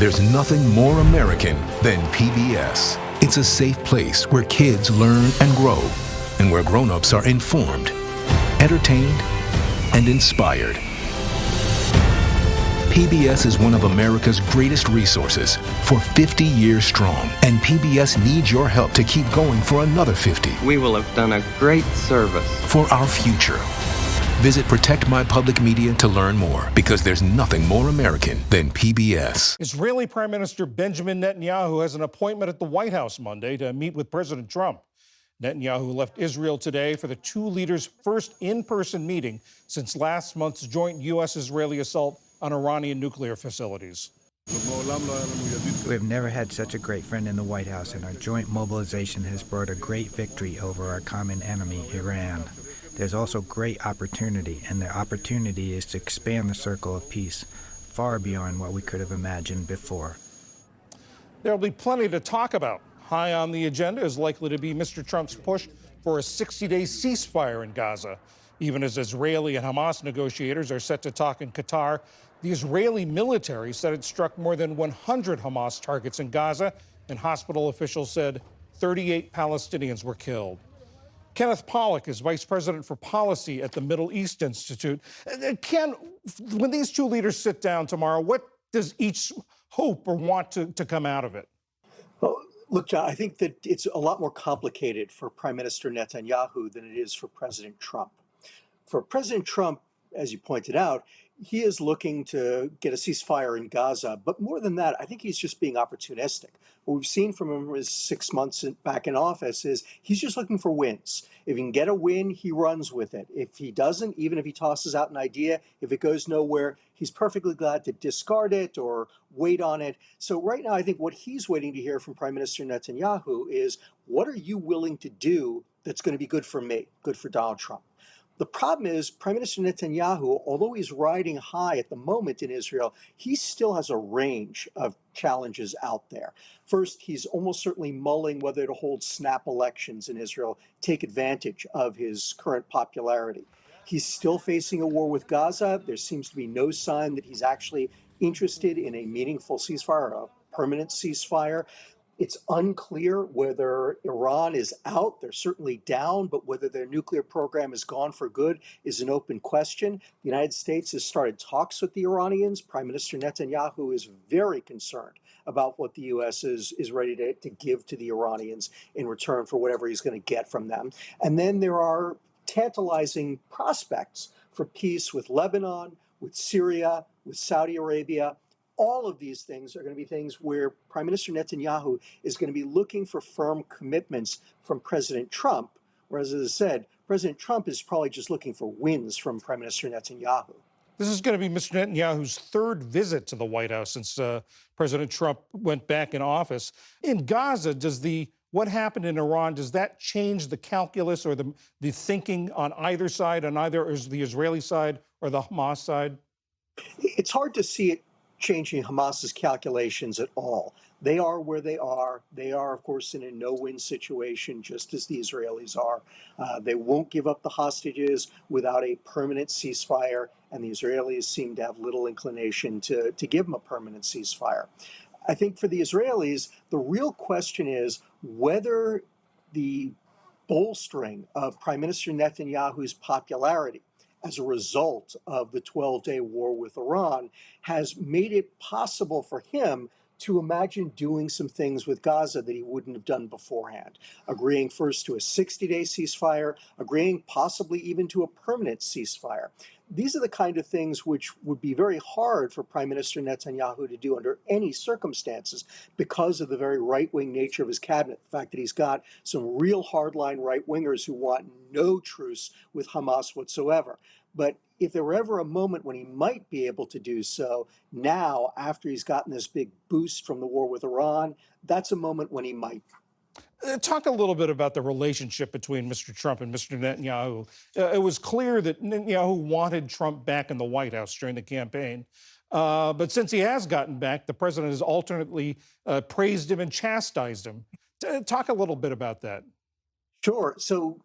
There's nothing more American than PBS. It's a safe place where kids learn and grow, and where grown-ups are informed, entertained, and inspired. PBS is one of America's greatest resources for 50 years strong, and PBS needs your help to keep going for another 50. We will have done a great service for our future. Visit Protect My Public Media to learn more, because there's nothing more American than PBS. Israeli Prime Minister Benjamin Netanyahu has an appointment at the White House Monday to meet with President Trump. Netanyahu left Israel today for the two leaders' first in-person meeting since last month's joint U.S.-Israeli assault on Iranian nuclear facilities. We have never had such a great friend in the White House, and our joint mobilization has brought a great victory over our common enemy, Iran. There's also great opportunity, and the opportunity is to expand the circle of peace far beyond what we could have imagined before. There'll be plenty to talk about. High on the agenda is likely to be Mr. Trump's push for a 60-day ceasefire in Gaza. Even as Israeli and Hamas negotiators are set to talk in Qatar, the Israeli military said it struck more than 100 Hamas targets in Gaza, and hospital officials said 38 Palestinians were killed. Kenneth Pollack is Vice President for Policy at the Middle East Institute. Ken, when these two leaders sit down tomorrow, what does each hope or want to come out of it? Well, look, John, I think that it's a lot more complicated for Prime Minister Netanyahu than it is for President Trump. For President Trump, as you pointed out, he is looking to get a ceasefire in Gaza. But more than that, I think he's just being opportunistic. What we've seen from him his 6 months back in office is he's just looking for wins. If he can get a win, he runs with it. If he doesn't, even if he tosses out an idea, if it goes nowhere, he's perfectly glad to discard it or wait on it. So right now, I think what he's waiting to hear from Prime Minister Netanyahu is, what are you willing to do that's going to be good for me, good for Donald Trump? The problem is Prime Minister Netanyahu, although he's riding high at the moment in Israel, he still has a range of challenges out there. First, he's almost certainly mulling whether to hold snap elections in Israel, take advantage of his current popularity. He's still facing a war with Gaza. There seems to be no sign that he's actually interested in a meaningful ceasefire, a permanent ceasefire. It's unclear whether Iran is out. They're certainly down, but whether their nuclear program is gone for good is an open question. The United States has started talks with the Iranians. Prime Minister Netanyahu is very concerned about what the U.S. is ready to give to the Iranians in return for whatever he's going to get from them. And then there are tantalizing prospects for peace with Lebanon, with Syria, with Saudi Arabia. All of these things are going to be things where Prime Minister Netanyahu is going to be looking for firm commitments from President Trump, whereas, as I said, President Trump is probably just looking for wins from Prime Minister Netanyahu. This is going to be Mr. Netanyahu's third visit to the White House since President Trump went back in office. In Gaza, does what happened in Iran, does that change the calculus or the thinking on either side, on either the Israeli side or the Hamas side? It's hard to see it changing Hamas's calculations at all. They are where they are. They are, of course, in a no-win situation, just as the Israelis are. They won't give up the hostages without a permanent ceasefire, and the Israelis seem to have little inclination to give them a permanent ceasefire. I think for the Israelis, the real question is whether the bolstering of Prime Minister Netanyahu's popularity as a result of the 12-day war with Iran has made it possible for him to imagine doing some things with Gaza that he wouldn't have done beforehand. Agreeing first to a 60-day ceasefire, agreeing possibly even to a permanent ceasefire. These are the kind of things which would be very hard for Prime Minister Netanyahu to do under any circumstances because of the very right-wing nature of his cabinet. The fact that he's got some real hardline right-wingers who want no truce with Hamas whatsoever. But if there were ever a moment when he might be able to do so, now, after he's gotten this big boost from the war with Iran, that's a moment when he might. Talk a little bit about the relationship between Mr. Trump and Mr. Netanyahu. It was clear that Netanyahu wanted Trump back in the White House during the campaign. But since he has gotten back, the president has alternately praised him and chastised him. Talk a little bit about that. Sure. So,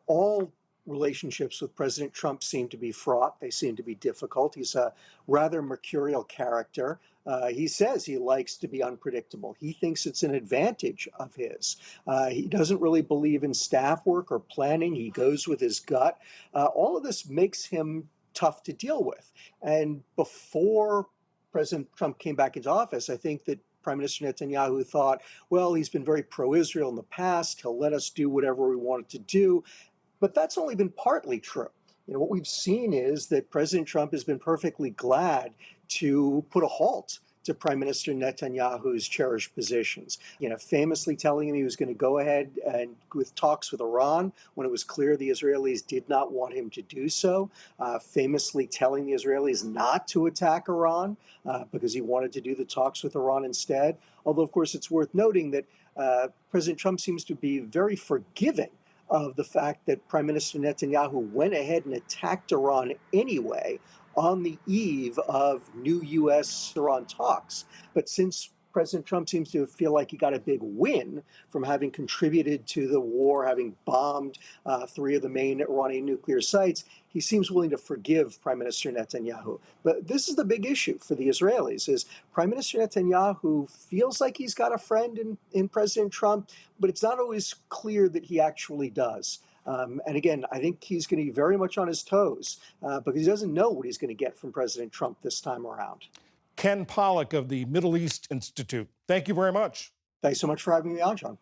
all relationships with President Trump seem to be fraught. They seem to be difficult. He's a rather mercurial character. He says he likes to be unpredictable. He thinks it's an advantage of his. He doesn't really believe in staff work or planning. He goes with his gut. All of this makes him tough to deal with. And before President Trump came back into office, I think that Prime Minister Netanyahu thought, well, he's been very pro-Israel in the past. He'll let us do whatever we wanted to do. But that's only been partly true. What we've seen is that President Trump has been perfectly glad to put a halt to Prime Minister Netanyahu's cherished positions. Famously telling him he was going to go ahead and with talks with Iran when it was clear the Israelis did not want him to do so. Famously telling the Israelis not to attack Iran because he wanted to do the talks with Iran instead. Although, of course, it's worth noting that President Trump seems to be very forgiving of the fact that Prime Minister Netanyahu went ahead and attacked Iran anyway on the eve of new U.S.-Iran talks. But since President Trump seems to feel like he got a big win from having contributed to the war, having bombed 3 of the main Iranian nuclear sites, he seems willing to forgive Prime Minister Netanyahu. But this is the big issue for the Israelis, is Prime Minister Netanyahu feels like he's got a friend in President Trump, but it's not always clear that he actually does. And again, I think he's going to be very much on his toes because he doesn't know what he's going to get from President Trump this time around. Ken Pollack of the Middle East Institute, thank you very much. Thanks so much for having me on, John.